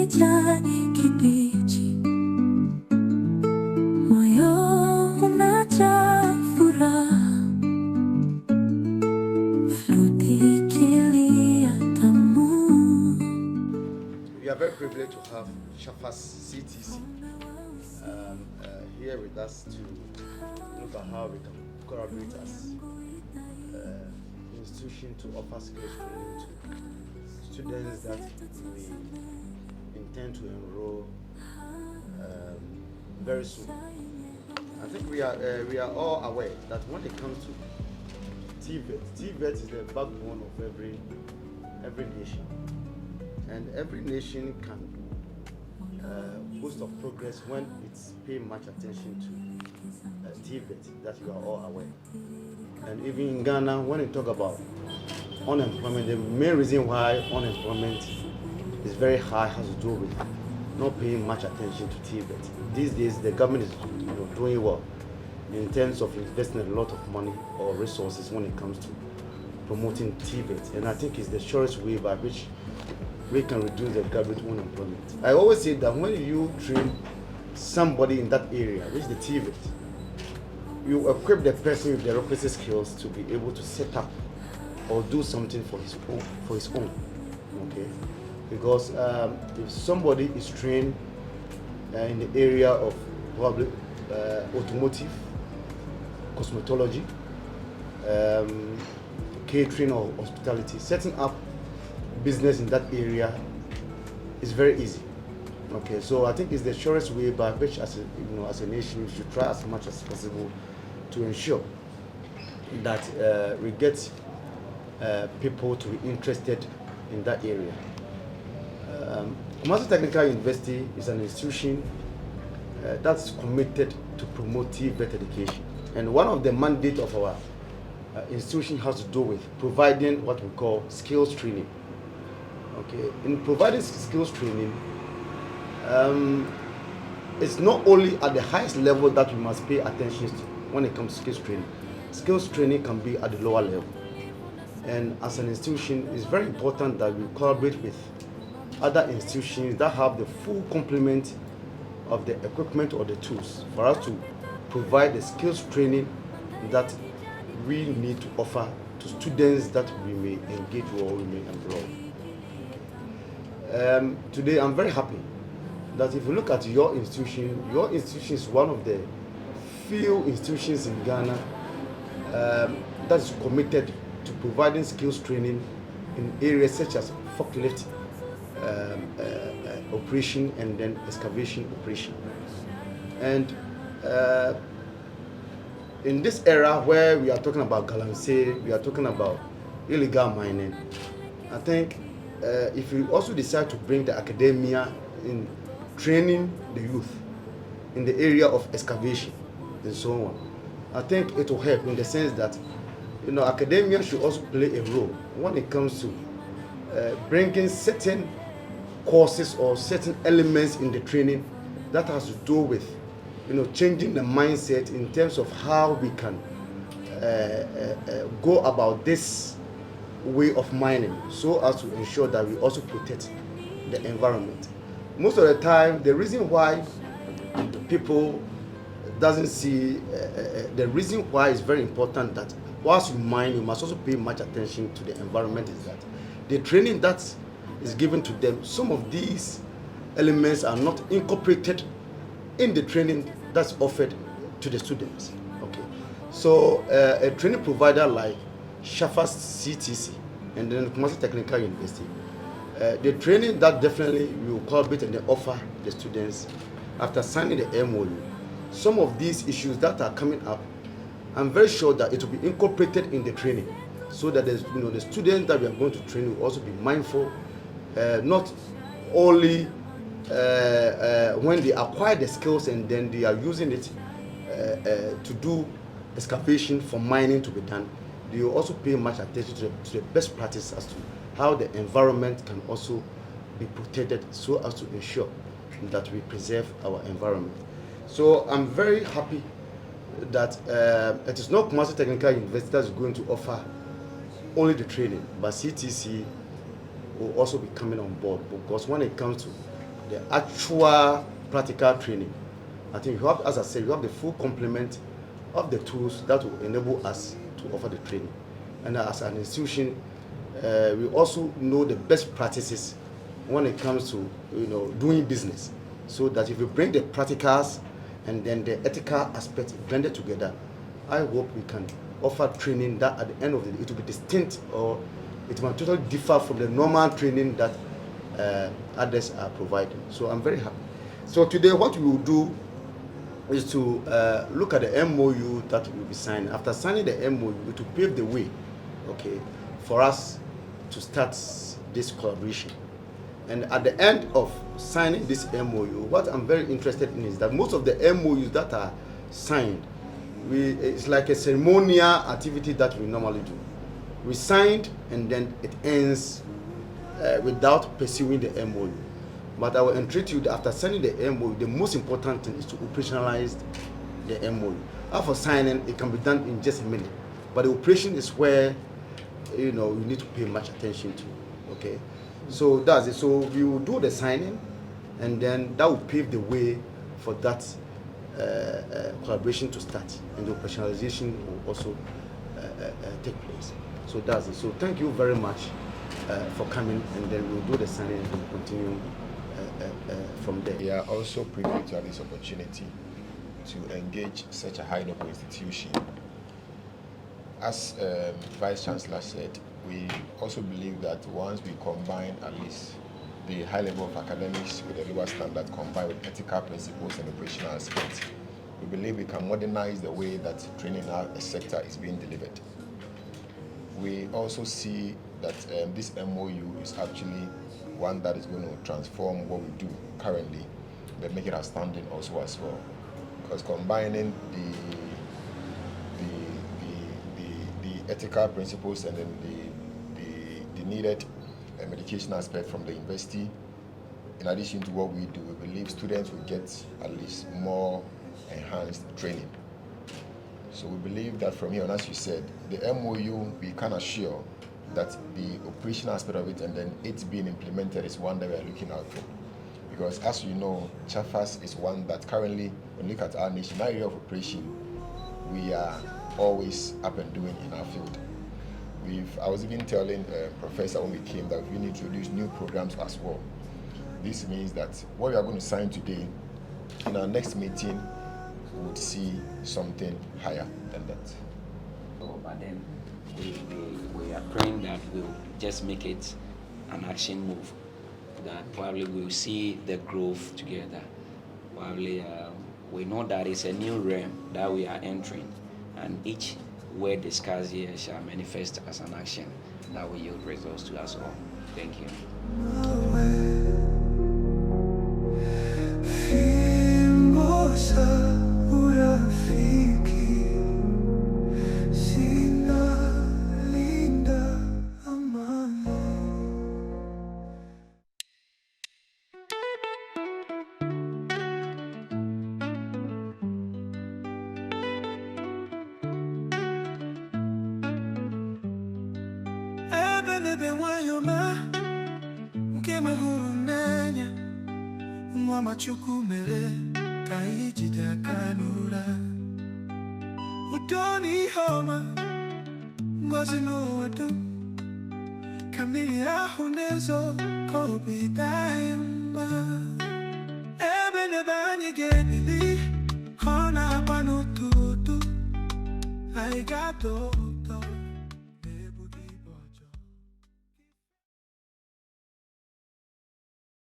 kijani kibichi, moyo unajaa furaha, floti ikilia tamu. We are very privileged to have Chafas CTC here with us to look at how we can collaborate as an institution to offer skills training to students that we intend to enroll very soon. I think we are all aware that when it comes to Tvet is the backbone of every nation, and every nation can boost of progress when it's paying much attention to Tvet, that you are all aware. And even in Ghana, when you talk about unemployment, the main reason why unemployment is very high has to do with not paying much attention to Tvet. These days, the government is doing well in terms of investing a lot of money or resources when it comes to promoting Tvet, and I think it's the surest way by which we can reduce the graduate unemployment. I always say that when you train somebody in that area, which is the Tvet, you equip the person with the requisite skills to be able to set up or do something for his own. Okay, because if somebody is trained in the area of probably automotive, cosmetology, catering or hospitality, setting up business in that area is very easy. Okay, so I think it's the surest way by which, as a nation, we should try as much as possible to ensure that we get people to be interested in that area. Kumasi Technical University is an institution that's committed to promote Tvet education, and one of the mandates of our institution has to do with providing what we call skills training. Okay, in providing skills training, it's not only at the highest level that we must pay attention to when it comes to skills training. Skills training can be at the lower level, and as an institution, it's very important that we collaborate with other institutions that have the full complement of the equipment or the tools for us to provide the skills training that we need to offer to students that we may engage or we may employ. Today I'm very happy that if you look at your institution is one of the few institutions in Ghana that is committed to providing skills training in areas such as forklift operation and then excavation operation. And in this era where we are talking about galamsey, we are talking about illegal mining, I think if we also decide to bring the academia in training the youth in the area of excavation and so on, I think it will help in the sense that academia should also play a role when it comes to bringing certain courses or certain elements in the training that has to do with changing the mindset in terms of how we can go about this way of mining so as to ensure that we also protect the environment. Most of the time, the reason why people doesn't see the reason why it's very important that whilst you mine, you must also pay much attention to the environment is that the training that is given to them, some of these elements are not incorporated in the training that's offered to the students. Okay, so a training provider like Chafas CTC and then Kumasi Technical University, the training that definitely we will collaborate and then offer the students after signing the MOU. Some of these issues that are coming up, I'm very sure that it will be incorporated in the training, so that the students that we are going to train will also be mindful, not only when they acquire the skills and then they are using it to do excavation for mining to be done, they will also pay much attention to the best practice as to how the environment can also be protected so as to ensure that we preserve our environment. So I'm very happy that it is not Kumasi Technical University that is going to offer only the training, but CTC will also be coming on board, because when it comes to the actual practical training. I think you have, as I said, you have the full complement of the tools that will enable us to offer the training. And as an institution, we also know the best practices when it comes to doing business, so that if we bring the practicals and then the ethical aspect blended together, I hope we can offer training that at the end of the day it will be distinct, or it might totally differ from the normal training that others are providing. So I'm very happy. So today what we will do is to look at the MOU that we will be signing. After signing the MOU, to pave the way, okay, for us to start this collaboration. And at the end of signing this MOU, what I'm very interested in is that most of the MOUs that are signed, it's like a ceremonial activity that we normally do. We signed and then it ends without pursuing the MOU. But I will entreat you that after signing the MOU, the most important thing is to operationalize the MOU. After signing, it can be done in just a minute. But the operation is where you need to pay much attention to. Okay, so that's it. So we will do the signing, and then that will pave the way for that collaboration to start, and the operationalization will also take place. So that's it. So thank you very much for coming, and then we'll do the signing and we'll continue from there. We are also privileged to have this opportunity to engage such a high-level institution. As Vice Chancellor said, we also believe that once we combine at least the high level of academics with the lower standard combined with ethical principles and operational aspects, we believe we can modernize the way that training in our sector is being delivered. We also see that this MOU is actually one that is going to transform what we do currently, but make it outstanding also as well. Because combining the ethical principles and then the needed medication aspect from the university, in addition to what we do, we believe students will get at least more enhanced training. So we believe that from here on, as you said, the MOU, we can assure that the operational aspect of it and then it being implemented is one that we are looking out for. Because as you know, Chafas is one that currently, when you look at our nation, our area of operation, we are always up and doing in our field. I was even telling Professor when we came that we need to introduce new programs as well. This means that what we are going to sign today, in our next meeting, we would see something higher than that. So, but then we are praying that we'll just make it an action move, that probably we'll see the growth together. Probably we know that it's a new realm that we are entering, and each word discussed here shall manifest as an action that will yield results to us all. Thank you. Chukumele kaijida kanura Utoni homa Ngozi no wadu Kamira hunezo Kobi daimba Ebene bani genili Kona panututu Aigato